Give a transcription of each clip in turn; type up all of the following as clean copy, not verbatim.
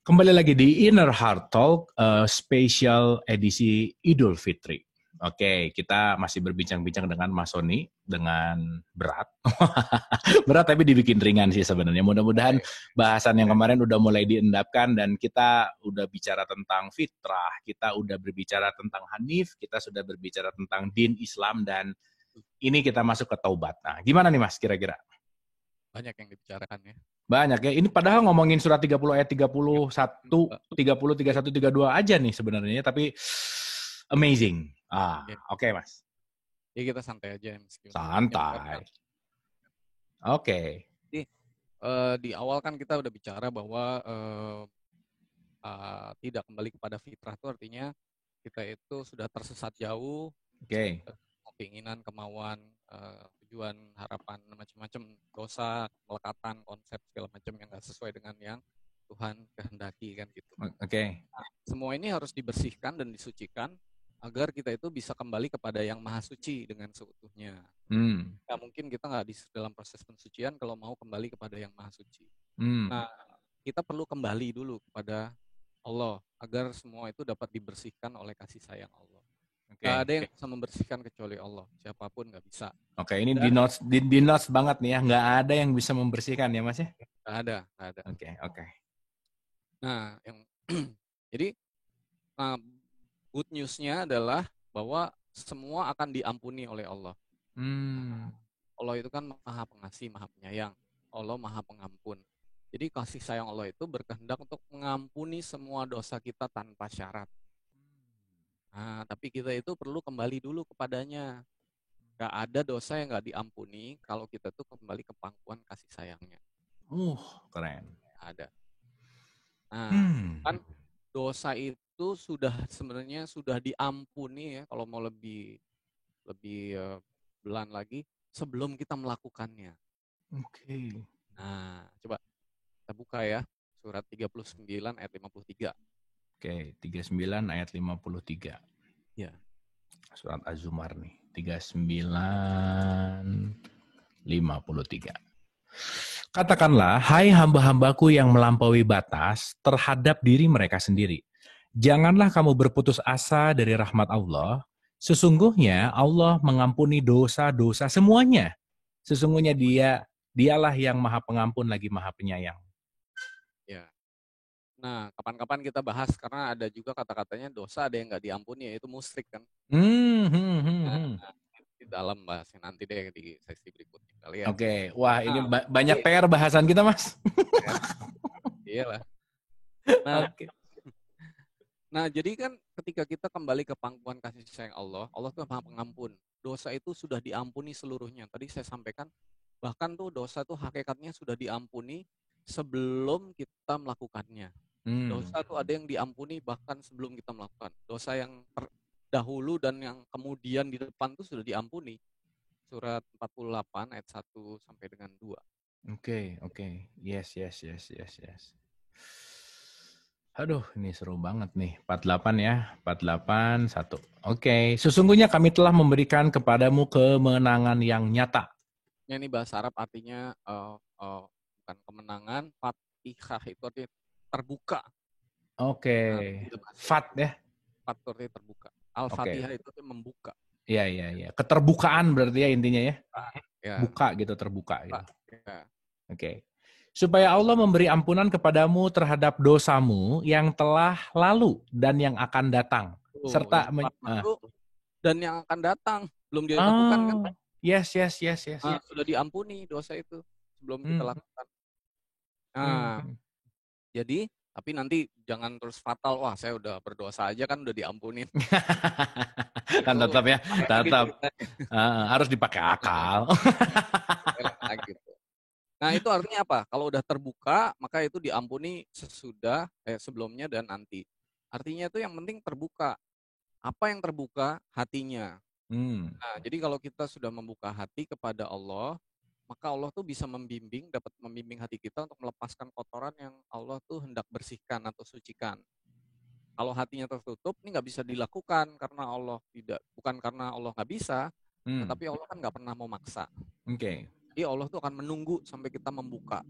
Kembali lagi di Inner Heart Talk, spesial edisi Idul Fitri. Oke, kita masih berbincang-bincang dengan Mas Sony dengan berat. Berat tapi dibikin ringan sih sebenarnya. Mudah-mudahan bahasan yang kemarin udah mulai diendapkan dan kita udah bicara tentang fitrah, kita udah berbicara tentang Hanif, kita sudah berbicara tentang din Islam dan ini kita masuk ke taubat. Nah, gimana nih Mas kira-kira? Banyak yang dibicarakan ya. Banyak ya. Ini padahal ngomongin surat 30 ayat 31, 30, 31, 32 aja nih sebenarnya. Tapi amazing. Oke, Mas. Jadi kita santai aja. Santai. Oke. Jadi di awal kan kita udah bicara bahwa tidak kembali kepada fitrah itu artinya kita itu sudah tersesat jauh. Oke. Keinginan, kemauan, tujuan, harapan, macam-macam dosa, melekatan, konsep segala macam yang nggak sesuai dengan yang Tuhan kehendaki kan gitu. Oke. Nah, semua ini harus dibersihkan dan disucikan agar kita itu bisa kembali kepada yang maha suci dengan seutuhnya. Nah, mungkin kita nggak di dalam proses pensucian kalau mau kembali kepada yang maha suci. Nah, kita perlu kembali dulu kepada Allah agar semua itu dapat dibersihkan oleh kasih sayang Allah. Gak ada yang bisa membersihkan kecuali Allah. Siapapun gak bisa. Oke, ini di notes banget nih ya. Gak ada yang bisa membersihkan ya Mas ya? Gak ada. Oke. Nah, jadi good news-nya adalah bahwa semua akan diampuni oleh Allah. Allah itu kan maha pengasih, maha penyayang. Allah maha pengampun. Jadi kasih sayang Allah itu berkehendak untuk mengampuni semua dosa kita tanpa syarat. Nah, tapi kita itu perlu kembali dulu kepadanya. Gak ada dosa yang gak diampuni kalau kita tuh kembali ke pangkuan kasih sayangnya. Keren. Ada. Nah, kan dosa itu sebenarnya sudah diampuni ya, kalau mau lebih belan lagi, sebelum kita melakukannya. Oke. Nah, coba kita buka ya, surat 39 ayat 53. Oke, 39 ayat 53. Ya. Surat Az-Zumar nih, 39 53. Katakanlah, hai hamba-hambaku yang melampaui batas terhadap diri mereka sendiri. Janganlah kamu berputus asa dari rahmat Allah. Sesungguhnya Allah mengampuni dosa-dosa semuanya. Sesungguhnya dialah yang maha pengampun lagi maha penyayang. Ya. Nah, kapan-kapan kita bahas karena ada juga kata-katanya dosa ada yang nggak diampuni, yaitu musyrik kan. Nah, di dalam bahasnya nanti deh di sesi berikutnya kali ya. Oke, wah ini banyak PR bahasan kita Mas. Iyalah. Nah, jadi kan ketika kita kembali ke pangkuan kasih sayang Allah, Allah itu maha pengampun. Dosa itu sudah diampuni seluruhnya. Tadi saya sampaikan, bahkan tuh dosa tuh hakikatnya sudah diampuni sebelum kita melakukannya. Dosa tuh ada yang diampuni bahkan sebelum kita melakukan. Dosa yang terdahulu dan yang kemudian di depan tuh sudah diampuni. Surat 48 ayat 1 sampai dengan 2. Oke. Yes. Aduh, ini seru banget nih. 48 ya. 48, 1. Oke. Sesungguhnya kami telah memberikan kepadamu kemenangan yang nyata. Ini bahasa Arab artinya bukan kemenangan. Fatihah itu artinya terbuka. Oke. Fat ya? Fat itu artinya terbuka. Al-Fatihah itu membuka. Iya. Keterbukaan berarti ya intinya ya? Buka gitu, terbuka gitu. Oke. Supaya Allah memberi ampunan kepadamu terhadap dosamu yang telah lalu dan yang akan datang. Serta dan yang akan datang. Belum dilakukan kan? Yes. Sudah diampuni dosa itu sebelum kita lakukan. Nah, jadi tapi nanti jangan terus fatal, wah saya udah berdosa aja kan udah diampunin. Kan tetap ya, harus dipakai akal. Nah itu artinya apa? Kalau udah terbuka, maka itu diampuni sebelumnya dan nanti. Artinya itu yang penting terbuka. Apa yang terbuka? Hatinya. Nah, jadi kalau kita sudah membuka hati kepada Allah, maka Allah tuh bisa dapat membimbing hati kita untuk melepaskan kotoran yang Allah tuh hendak bersihkan atau sucikan. Kalau hatinya tertutup, ini nggak bisa dilakukan karena bukan karena Allah nggak bisa, tetapi Allah kan nggak pernah mau maksa. Jadi Allah tuh akan menunggu sampai kita membuka.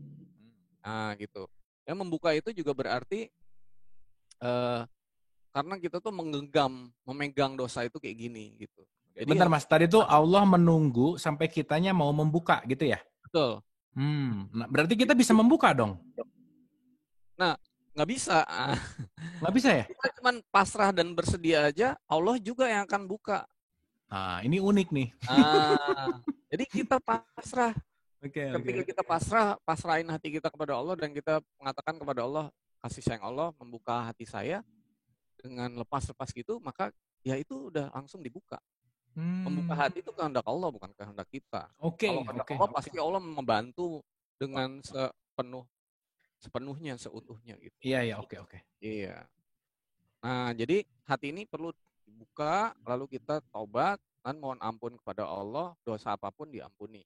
Nah gitu. Yang membuka itu juga berarti Karena kita tuh memegang dosa itu kayak gini gitu. Jadi Bentar Mas, tadi tuh Allah menunggu sampai kitanya mau membuka gitu ya? betul. Nah, berarti kita bisa membuka dong? Nah, nggak bisa. Nggak bisa ya? Kita cuma pasrah dan bersedia aja, Allah juga yang akan buka. Nah, ini unik nih. Jadi kita pasrah. Oke. Ketika kita pasrahin hati kita kepada Allah dan kita mengatakan kepada Allah, kasih sayang Allah membuka hati saya dengan lepas-lepas gitu, maka ya itu udah langsung dibuka. Membuka hati itu kehendak Allah, bukan kehendak kita. Kalau kehendak Allah pasti Allah membantu dengan sepenuhnya, seutuhnya gitu. Iya, oke. Iya. Nah, jadi hati ini perlu dibuka, lalu kita taubat dan mohon ampun kepada Allah, dosa apapun diampuni.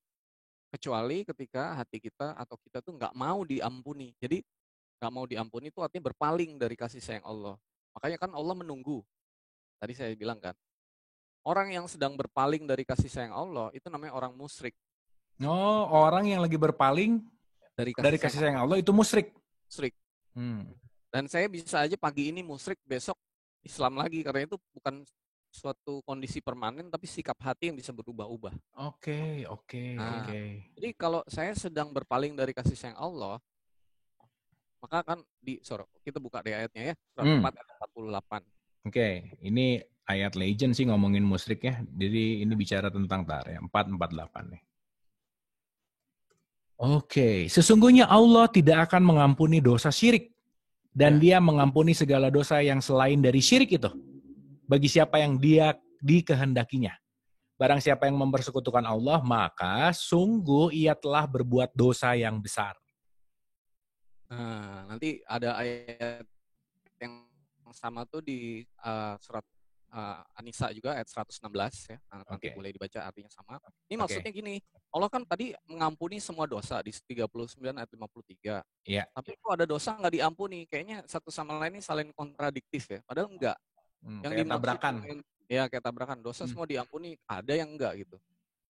Kecuali ketika hati kita atau kita tuh nggak mau diampuni. Jadi nggak mau diampuni itu artinya berpaling dari kasih sayang Allah. Makanya kan Allah menunggu. Tadi saya bilang kan, orang yang sedang berpaling dari kasih sayang Allah itu namanya orang musyrik. Oh, orang yang lagi berpaling dari kasih sayang Allah itu musyrik. Musyrik. Dan saya bisa aja pagi ini musyrik, besok Islam lagi, karena itu bukan suatu kondisi permanen, tapi sikap hati yang bisa berubah-ubah. Oke. Jadi kalau saya sedang berpaling dari kasih sayang Allah, maka kan kita buka di ayatnya ya, surat 4 ayat 48. Oke, ini ayat legend sih ngomongin musyrik ya. Jadi ini bicara tentang 448 nih. Oke, sesungguhnya Allah tidak akan mengampuni dosa syirik. Dan Dia mengampuni segala dosa yang selain dari syirik itu. Bagi siapa yang Dia dikehendakinya. Barang siapa yang mempersekutukan Allah, maka sungguh ia telah berbuat dosa yang besar. Nah, nanti ada ayat yang sama tuh di surat An-Nisa juga ayat 116 ya. Nanti boleh dibaca artinya sama. Ini maksudnya gini, Allah kan tadi mengampuni semua dosa di 39 ayat 53. Iya. Tapi kok ada dosa nggak diampuni? Kayaknya satu sama lain ini saling kontradiktif ya. Padahal enggak. Yang kayak tabrakan. Ya kayak tabrakan. Dosa semua diampuni, ada yang enggak gitu.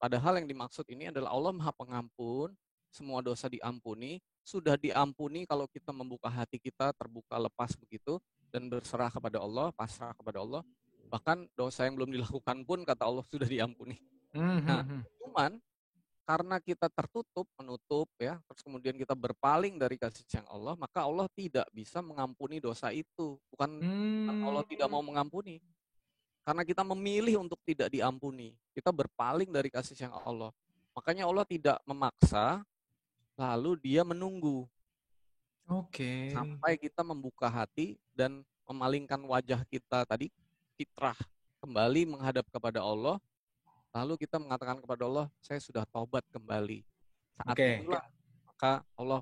Padahal yang dimaksud ini adalah Allah Maha Pengampun, semua dosa diampuni, sudah diampuni kalau kita membuka hati kita, terbuka lepas begitu, dan berserah kepada Allah, pasrah kepada Allah. Bahkan dosa yang belum dilakukan pun kata Allah sudah diampuni. Nah, cuman karena kita menutup ya, terus kemudian kita berpaling dari kasih sayang Allah, maka Allah tidak bisa mengampuni dosa itu. Bukan Allah tidak mau mengampuni. Karena kita memilih untuk tidak diampuni. Kita berpaling dari kasih sayang Allah. Makanya Allah tidak memaksa, lalu Dia menunggu. Sampai kita membuka hati dan memalingkan wajah kita tadi, fitrah, kembali menghadap kepada Allah, lalu kita mengatakan kepada Allah, saya sudah taubat kembali. Saat itulah maka Allah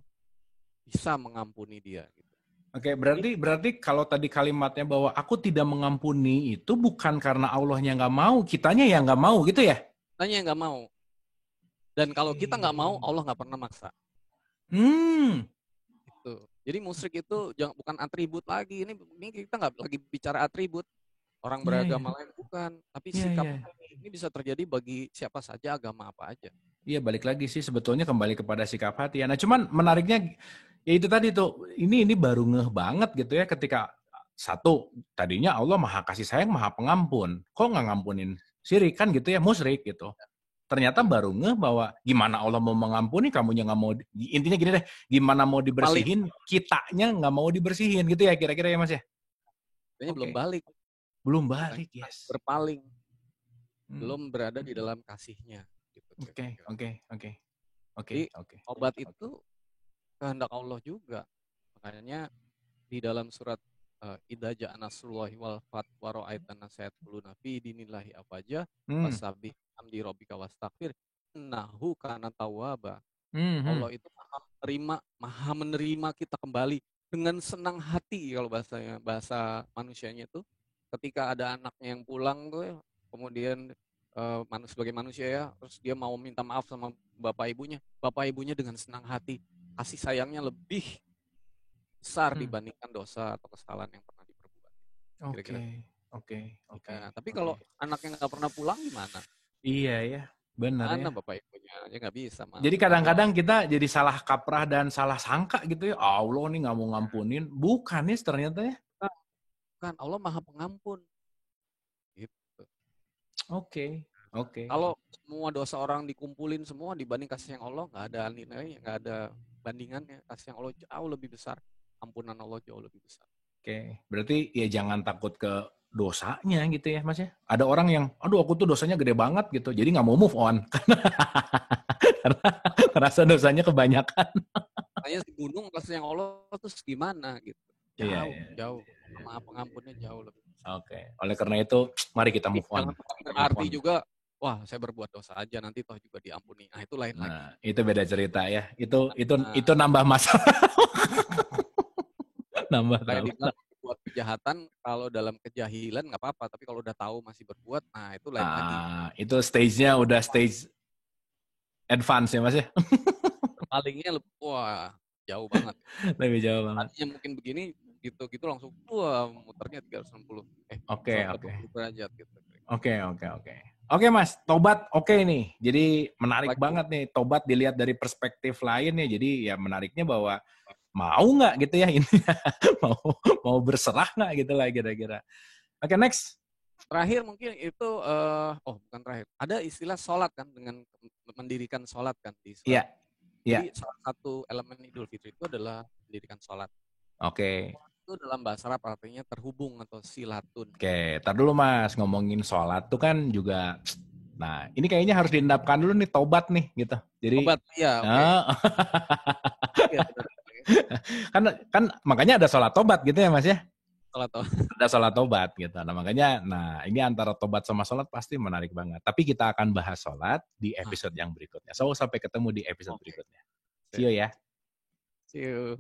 bisa mengampuni dia. Oke, berarti kalau tadi kalimatnya bahwa aku tidak mengampuni itu bukan karena Allahnya nggak mau, kitanya yang nggak mau gitu ya? Kitanya yang nggak mau. Dan kalau kita nggak mau, Allah nggak pernah maksa. Gitu. Jadi musyrik itu bukan atribut lagi. Ini kita nggak lagi bicara atribut. Orang beragama lain bukan, tapi sikap ini bisa terjadi bagi siapa saja, agama apa aja. Iya, balik lagi sih sebetulnya kembali kepada sikap hati. Nah, cuman menariknya ya itu tadi tuh, ini baru ngeh banget gitu ya ketika satu, tadinya Allah Maha Kasih Sayang, Maha Pengampun. Kok nggak ngampunin syirik kan gitu ya, musyrik gitu. Ternyata baru ngeh bahwa gimana Allah mau mengampuni, kamunya nggak mau, intinya gini deh, gimana mau dibersihin, kitanya nggak mau dibersihin gitu ya kira-kira ya Mas ya? Kayaknya belum balik. Belum balik, yes. Berpaling. Belum berada di dalam kasih-Nya. Oke. Obat itu kehendak Allah juga. Makanya di dalam surat Idza ja'a nasrullahi wal fath wa ra'aitan nasa yadkhuluna fi dinillahi afwaja fasabbih bihamdi rabbika wastaghfir innahu kana tawwaba. Allah itu maha menerima kita kembali dengan senang hati, kalau bahasa manusianya itu. Ketika ada anaknya yang pulang tuh, kemudian sebagai manusia ya, terus dia mau minta maaf sama bapak ibunya dengan senang hati, kasih sayangnya lebih besar dibandingkan dosa atau kesalahan yang pernah diperbuat. Oke. Tapi kalau anaknya nggak pernah pulang gimana? Iya ya, benar ya. Bapak ibunya aja nggak bisa. Jadi kadang-kadang kita jadi salah kaprah dan salah sangka gitu ya. Allah nih nggak mau ngampunin, bukan nih ternyata ya. Bukan, Allah Maha Pengampun. Gitu. Oke. Kalau semua dosa orang dikumpulin semua dibanding kasih yang Allah, nggak ada nilainya, nggak ada bandingannya. Kasih yang Allah jauh lebih besar. Ampunan Allah jauh lebih besar. Oke, berarti ya jangan takut ke dosanya gitu ya Mas ya. Ada orang yang, aduh aku tuh dosanya gede banget gitu, jadi nggak mau move on. Karena merasa dosanya kebanyakan. Makanya si gunung kasih yang Allah terus gimana gitu. Jauh. Maha Pengampunnya jauh lebih. Oke, oleh karena itu mari kita move on. Berarti juga, wah saya berbuat dosa aja nanti toh juga diampuni. Nah itu lain lagi. Itu beda cerita ya. Itu nambah masalah. nambah. Buat kejahatan kalau dalam kejahilan nggak apa-apa, tapi kalau udah tahu masih berbuat, nah itu lain lagi. Itu stage-nya udah stage advance ya Mas ya. Palingnya wah jauh banget. Lebih jauh banget. Tadinya mungkin begini gitu langsung wah muternya 360 derajat gitu. Oke Mas, tobat oke nih. Jadi menarik banget nih, tobat dilihat dari perspektif lain ya. Jadi ya menariknya bahwa mau nggak gitu ya ini, mau berserah nggak gitu lah kira-kira. Oke, next. Terakhir mungkin itu, bukan terakhir. Ada istilah sholat kan, dengan mendirikan sholat kan di Islam. Iya. Jadi salah satu elemen Idul Fitri itu adalah mendirikan sholat. Oke. Itu dalam bahasa Arab artinya terhubung atau silatun. Oke, tar dulu Mas, ngomongin sholat tuh kan juga, nah ini kayaknya harus diendapkan dulu nih, tobat nih gitu. Jadi, tobat, iya. kan makanya ada sholat tobat gitu ya Mas ya? Ada sholat tobat gitu. Nah makanya, ini antara tobat sama sholat pasti menarik banget. Tapi kita akan bahas sholat di episode yang berikutnya. So sampai ketemu di episode berikutnya. See you ya. See you.